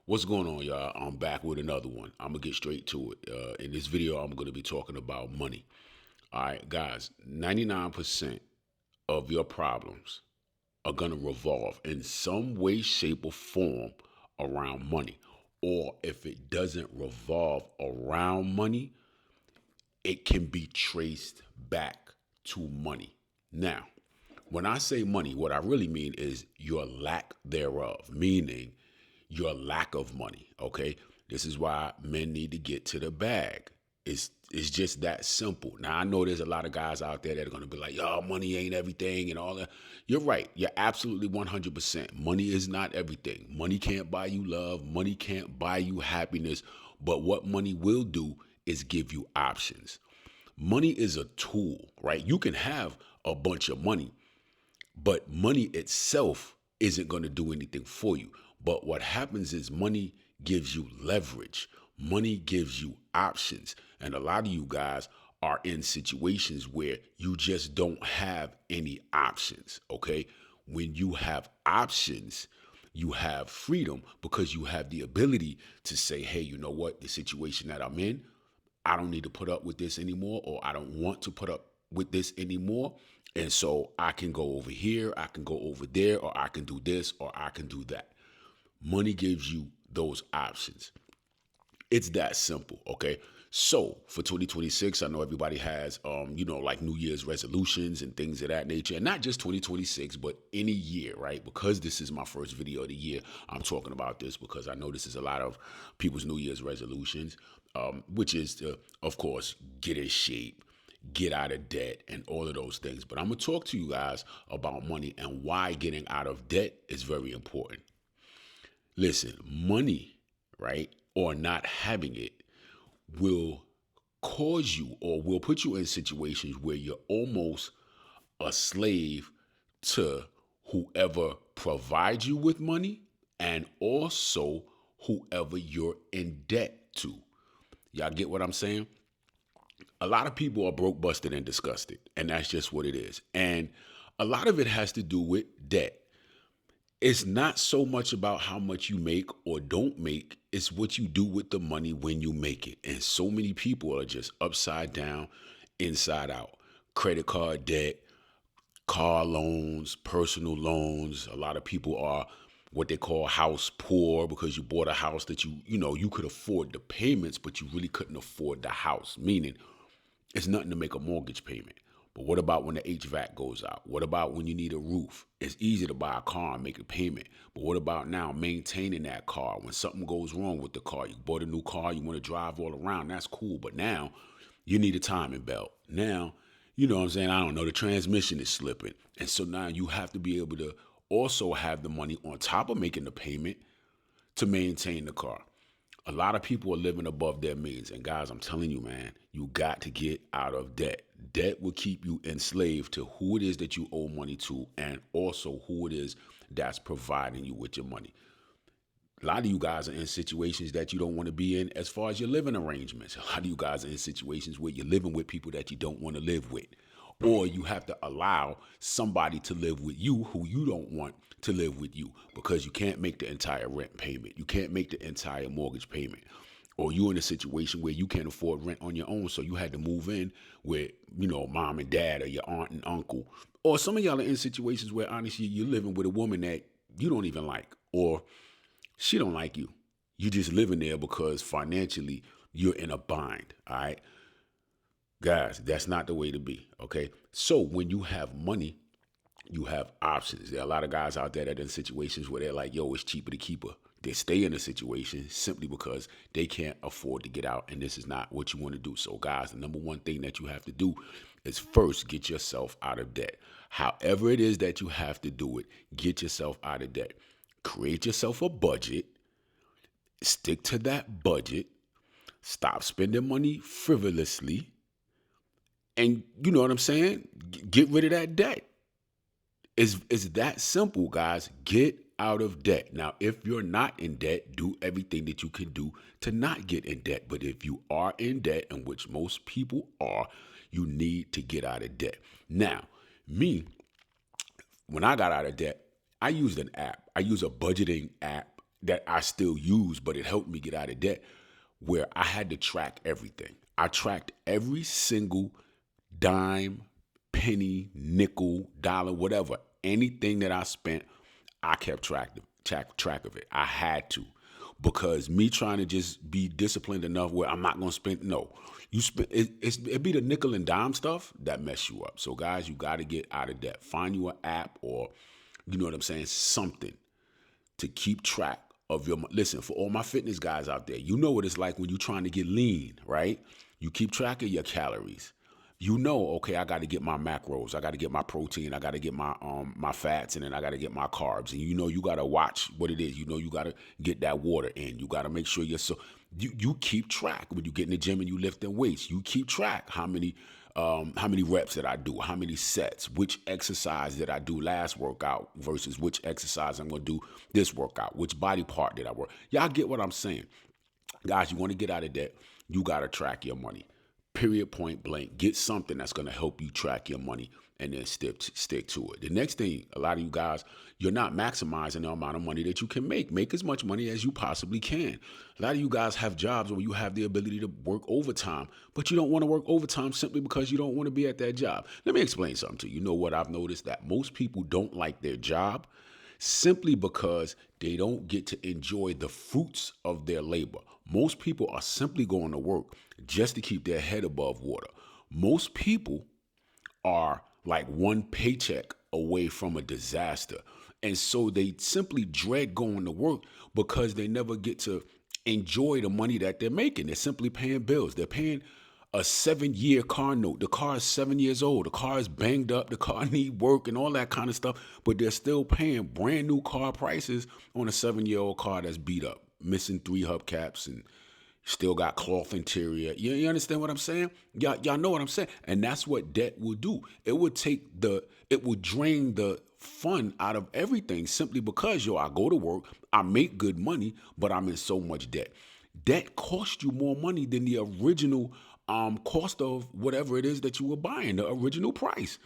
What's going on, y'all? I'm back with another one. I'm gonna get straight to it. In this video, I'm gonna be talking about money. All right, guys, 99% of your problems are gonna revolve in some way, shape, or form around money. Or if it doesn't revolve around money, it can be traced back to money. Now, when I say money, what I really mean is your lack thereof, meaning your lack of money. Okay. This is why men need to get to the bag. It's just that simple. Now I know there's a lot of guys out there that are gonna be like, yo, money ain't everything and all that. You're right. You're absolutely 100%. Money is not everything. Money can't buy you love. Money can't buy you happiness. But what money will do is give you options. Money is a tool, right? You can have a bunch of money, but money itself isn't going to do anything for you. But what happens is money gives you leverage. Money gives you options. And a lot of you guys are in situations where you just don't have any options, okay? When you have options, you have freedom because you have the ability to say, hey, you know what? The situation that I'm in, I don't need to put up with this anymore, or I don't want to put up with this anymore. And so I can go over here, I can go over there, or I can do this, or I can do that. Money gives you those options. It's that simple, okay? So for 2026, I know everybody has, like New Year's resolutions and things of that nature, and not just 2026, but any year, right? Because this is my first video of the year, I'm talking about this because I know this is a lot of people's New Year's resolutions, which is to, of course, get in shape, get out of debt, and all of those things. But I'm gonna talk to you guys about money and why getting out of debt is very important. Listen, money, right, or not having it will cause you or will put you in situations where you're almost a slave to whoever provides you with money and also whoever you're in debt to. Y'all get what I'm saying? A lot of people are broke, busted, and disgusted, and that's just what it is. And a lot of it has to do with debt. It's not so much about how much you make or don't make, it's what you do with the money when you make it. And so many people are just upside down, inside out. Credit card debt, car loans, personal loans. A lot of people are what they call house poor because you bought a house that you could afford the payments, but you really couldn't afford the house, meaning it's nothing to make a mortgage payment. But what about when the HVAC goes out? What about when you need a roof? It's easy to buy a car and make a payment. But what about now maintaining that car? When something goes wrong with the car, you bought a new car, you want to drive all around, that's cool. But now you need a timing belt. Now, you know what I'm saying? I don't know, the transmission is slipping. And so now you have to be able to also have the money on top of making the payment to maintain the car. A lot of people are living above their means. And guys, I'm telling you, man, you got to get out of debt. Debt will keep you enslaved to who it is that you owe money to and also who it is that's providing you with your money. A lot of you guys are in situations that you don't want to be in as far as your living arrangements. A lot of you guys are in situations where you're living with people that you don't want to live with. Or you have to allow somebody to live with you who you don't want to live with you because you can't make the entire rent payment. You can't make the entire mortgage payment. Or you're in a situation where you can't afford rent on your own, so you had to move in with, mom and dad or your aunt and uncle. Or some of y'all are in situations where honestly you're living with a woman that you don't even like, or she don't like you. You just living there because financially you're in a bind. All right. Guys, that's not the way to be. Okay. So when you have money, you have options. There are a lot of guys out there that are in situations where they're like, yo, it's cheaper to keep her. They stay in a situation simply because they can't afford to get out, and this is not what you want to do. So, guys, the number one thing that you have to do is first get yourself out of debt. However it is that you have to do it, get yourself out of debt. Create yourself a budget. Stick to that budget. Stop spending money frivolously. And you know what I'm saying? Get rid of that debt. It's that simple, guys. Get out of debt. Now, if you're not in debt, do everything that you can do to not get in debt. But if you are in debt, and which most people are, you need to get out of debt. Now, when I got out of debt, I used an app. I use a budgeting app that I still use, but it helped me get out of debt, where I had to track everything. I tracked every single dime, penny, nickel, dollar, whatever, anything that I spent, I kept track of it. I had to, because me trying to just be disciplined enough where I'm not gonna spend. No, you spend it be the nickel and dime stuff that mess you up. So guys, you got to get out of debt. Find you an app, or you know what I'm saying, something to keep track of your. Listen, for all my fitness guys out there, you know what it's like when you're trying to get lean, right? You keep track of your calories. You know, okay, I got to get my macros, I got to get my protein, I got to get my fats, and then I got to get my carbs. And you know, you got to watch what it is. You know, you got to get that water in. You got to make sure you're so you keep track when you get in the gym and you lifting weights. You keep track how many reps did I do, how many sets, which exercise did I do last workout versus which exercise I'm going to do this workout, which body part did I work. Y'all get what I'm saying. Guys, you want to get out of debt, you got to track your money. Period, point blank. Get something that's going to help you track your money, and then stick to it. The next thing, a lot of you guys, you're not maximizing the amount of money that you can make. Make as much money as you possibly can. A lot of you guys have jobs where you have the ability to work overtime, but you don't want to work overtime simply because you don't want to be at that job. Let me explain something to you. You know what I've noticed? That most people don't like their job simply because they don't get to enjoy the fruits of their labor. Most people are simply going to work just to keep their head above water. Most people are like one paycheck away from a disaster. And so they simply dread going to work because they never get to enjoy the money that they're making. They're simply paying bills. They're paying a 7-year car note. The car is 7 years old. The car is banged up. The car need work and all that kind of stuff. But they're still paying brand new car prices on a 7-year-old car that's beat up, missing 3 hubcaps, and still got cloth interior. You understand what I'm saying? Y'all know what I'm saying? And that's what debt will do. It will drain the fun out of everything, simply because, I go to work, I make good money, but I'm in so much debt. Debt costs you more money than the original cost of whatever it is that you were buying, the original price,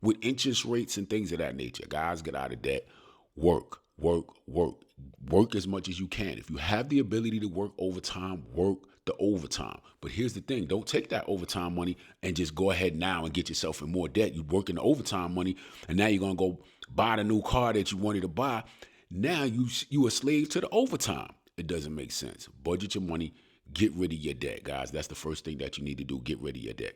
with interest rates and things of that nature. Guys, get out of debt. Work. Work as much as you can. If you have the ability to work overtime, work the overtime. But here's the thing: don't take that overtime money and just go ahead now and get yourself in more debt. You're working the overtime money, and now you're gonna go buy the new car that you wanted to buy. Now you a slave to the overtime. It doesn't make sense. Budget your money. Get rid of your debt, guys. That's the first thing that you need to do. Get rid of your debt.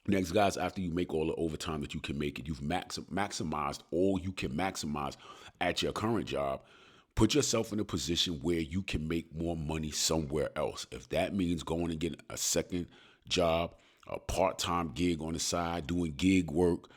Next, guys, after you make all the overtime that you can make, it, you've maximized all you can maximize at your current job. Put yourself in a position where you can make more money somewhere else. If that means going and getting a second job, a part-time gig on the side, doing gig work,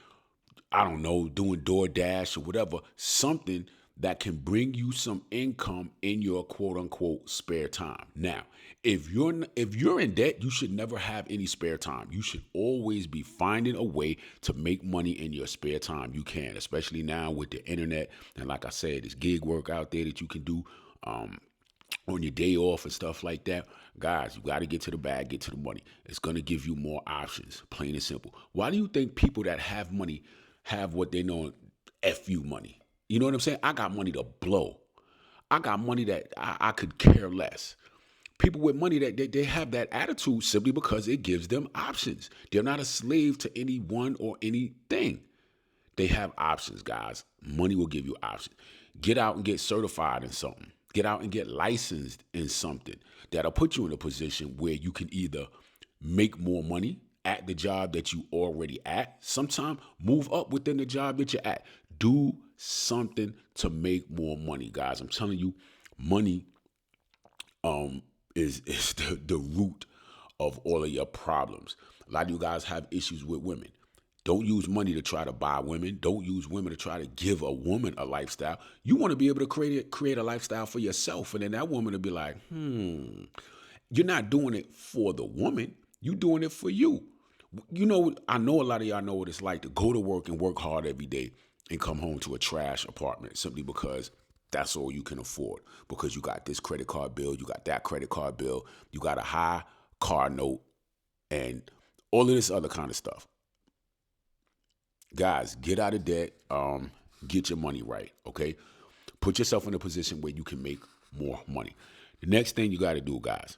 I don't know, doing DoorDash or whatever, something that can bring you some income in your quote unquote spare time. Now, if you're in debt, you should never have any spare time. You should always be finding a way to make money in your spare time. You can, especially now with the internet. And like I said, there's gig work out there that you can do on your day off and stuff like that. Guys, you got to get to the bag, get to the money. It's going to give you more options, plain and simple. Why do you think people that have money have what they know FU money? You know what I'm saying? I got money to blow. I got money that I could care less. People with money, that they have that attitude simply because it gives them options. They're not a slave to anyone or anything. They have options, guys. Money will give you options. Get out and get certified in something. Get out and get licensed in something that'll put you in a position where you can either make more money at the job that you already at. Sometimes move up within the job that you're at. Do something to make more money, guys. I'm telling you, money is the root of all of your problems. A lot of you guys have issues with women. Don't use money to try to buy women. Don't use women to try to give a woman a lifestyle. You want to be able to create a lifestyle for yourself, and then that woman will be like, you're not doing it for the woman. You're doing it for you. You know, I know a lot of y'all know what it's like to go to work and work hard every day and come home to a trash apartment simply because that's all you can afford. Because you got this credit card bill, you got that credit card bill, you got a high car note, and all of this other kind of stuff. Guys, get out of debt. Get your money right, okay? Put yourself in a position where you can make more money. The next thing you got to do, guys,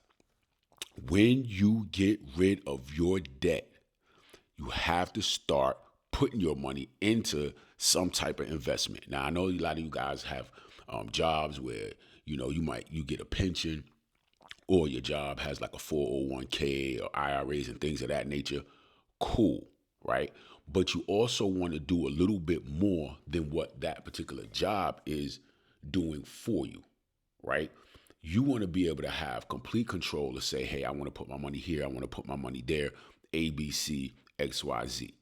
when you get rid of your debt, you have to start putting your money into some type of investment. Now, I know a lot of you guys have jobs where you get a pension, or your job has like a 401k or IRAs and things of that nature. Cool, right? But you also want to do a little bit more than what that particular job is doing for you, right? You want to be able to have complete control to say, hey, I want to put my money here, I want to put my money there, A, B, C, X, Y, Z.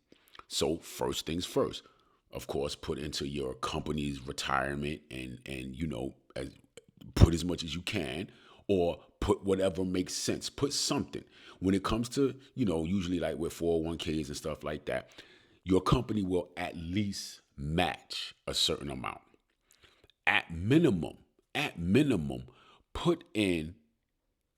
So first things first, of course, put into your company's retirement and put as much as you can, or put whatever makes sense. Put something. When it comes to, usually like with 401ks and stuff like that, your company will at least match a certain amount. At minimum, put in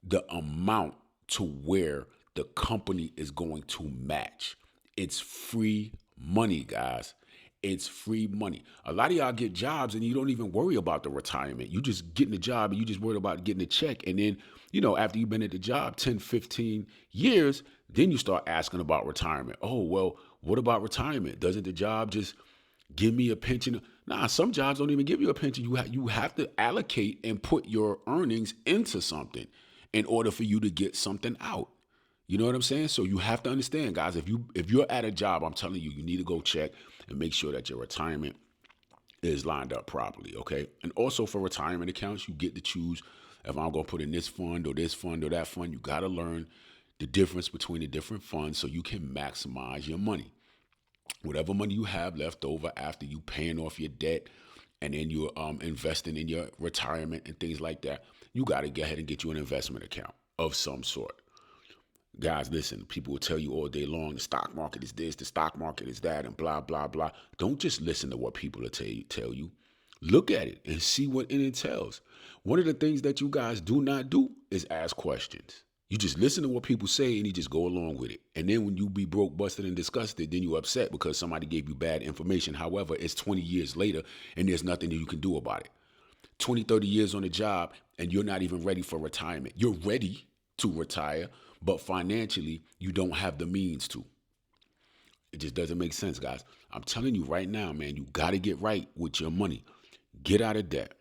the amount to where the company is going to match. It's free money, guys. It's free money. A lot of y'all get jobs and you don't even worry about the retirement. You just getting a job and you just worried about getting a check. And then, after you've been at the job 10, 15 years, then you start asking about retirement. Oh, well, what about retirement? Doesn't the job just give me a pension? Nah, some jobs don't even give you a pension. You have to allocate and put your earnings into something in order for you to get something out. You know what I'm saying? So you have to understand, guys, if you're at a job, I'm telling you, you need to go check and make sure that your retirement is lined up properly, okay? And also for retirement accounts, you get to choose if I'm going to put in this fund or that fund. You got to learn the difference between the different funds so you can maximize your money. Whatever money you have left over after you paying off your debt and then you're investing in your retirement and things like that, you got to go ahead and get you an investment account of some sort. Guys, listen, people will tell you all day long, the stock market is this, the stock market is that, and blah, blah, blah. Don't just listen to what people will tell you. Look at it and see what it entails. One of the things that you guys do not do is ask questions. You just listen to what people say and you just go along with it. And then when you be broke, busted, and disgusted, then you're upset because somebody gave you bad information. However, it's 20 years later and there's nothing that you can do about it. 20, 30 years on the job and you're not even ready for retirement. You're ready to retire, but financially, you don't have the means to. It just doesn't make sense, guys. I'm telling you right now, man, you got to get right with your money. Get out of debt.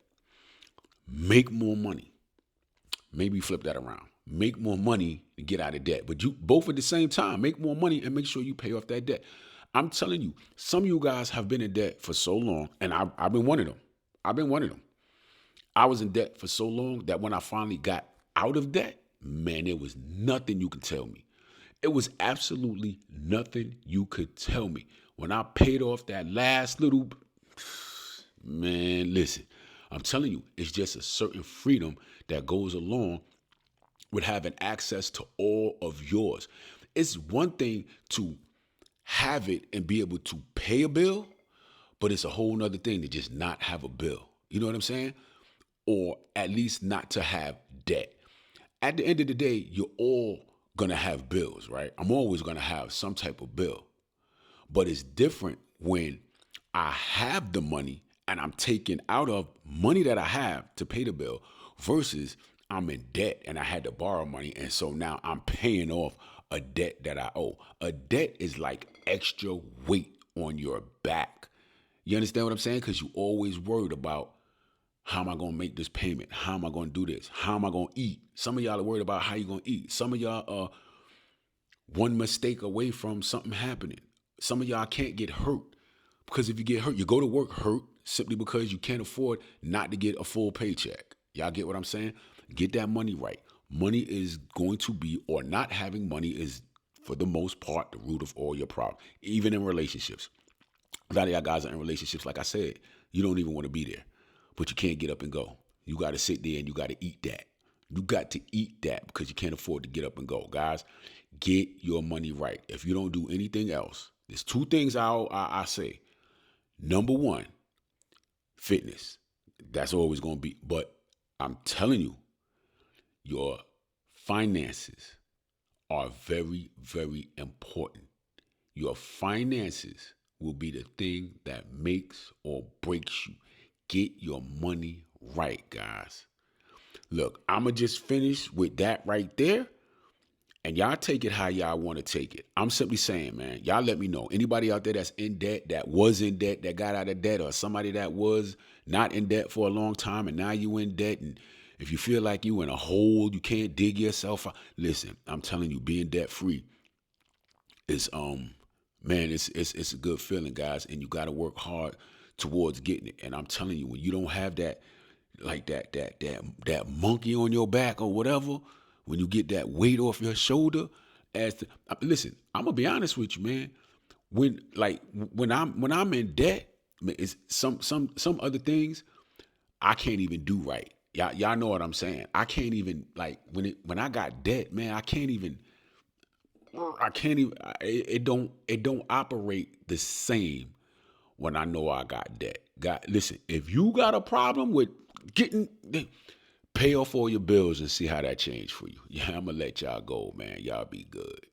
Make more money. Maybe flip that around. Make more money and get out of debt. But you both at the same time, make more money and make sure you pay off that debt. I'm telling you, some of you guys have been in debt for so long, and I've been one of them. I was in debt for so long that when I finally got out of debt, man, there was nothing you could tell me. It was absolutely nothing you could tell me. When I paid off that last little, man, listen, I'm telling you, it's just a certain freedom that goes along with having access to all of yours. It's one thing to have it and be able to pay a bill, but it's a whole nother thing to just not have a bill. You know what I'm saying? Or at least not to have debt. At the end of the day, you're all going to have bills, right? I'm always going to have some type of bill. But it's different when I have the money and I'm taking out of money that I have to pay the bill versus I'm in debt and I had to borrow money. And so now I'm paying off a debt that I owe. A debt is like extra weight on your back. You understand what I'm saying? Because you always worried about, how am I going to make this payment? How am I going to do this? How am I going to eat? Some of y'all are worried about how you're going to eat. Some of y'all are one mistake away from something happening. Some of y'all can't get hurt because if you get hurt, you go to work hurt simply because you can't afford not to get a full paycheck. Y'all get what I'm saying? Get that money right. Money is going to be, or not having money is, for the most part, the root of all your problems, even in relationships. A lot of y'all guys are in relationships, like I said, you don't even want to be there, but you can't get up and go. You got to sit there and you got to eat that. You got to eat that because you can't afford to get up and go. Guys, get your money right. If you don't do anything else, there's two things I say. Number one, fitness. That's always going to be. But I'm telling you, your finances are very, very important. Your finances will be the thing that makes or breaks you. Get your money right, guys. Look, I'ma just finish with that right there. And y'all take it how y'all want to take it. I'm simply saying, man, y'all let me know. Anybody out there that's in debt, that was in debt, that got out of debt, or somebody that was not in debt for a long time and now you in debt, and if you feel like you in a hole, you can't dig yourself out. Listen, I'm telling you, being debt free is man, it's a good feeling, guys, and you got to work hard towards getting it. And I'm telling you, when you don't have that, like that monkey on your back or whatever, when you get that weight off your shoulder, listen, I'm gonna be honest with you, man. When I'm in debt, it's some other things I can't even do right. Y'all know what I'm saying. I can't even, like, when I got debt, man. I can't even. It don't operate the same when I know I got debt. Listen, if you got a problem with getting, pay off all your bills and see how that changed for you. Yeah, I'm gonna let y'all go, man. Y'all be good.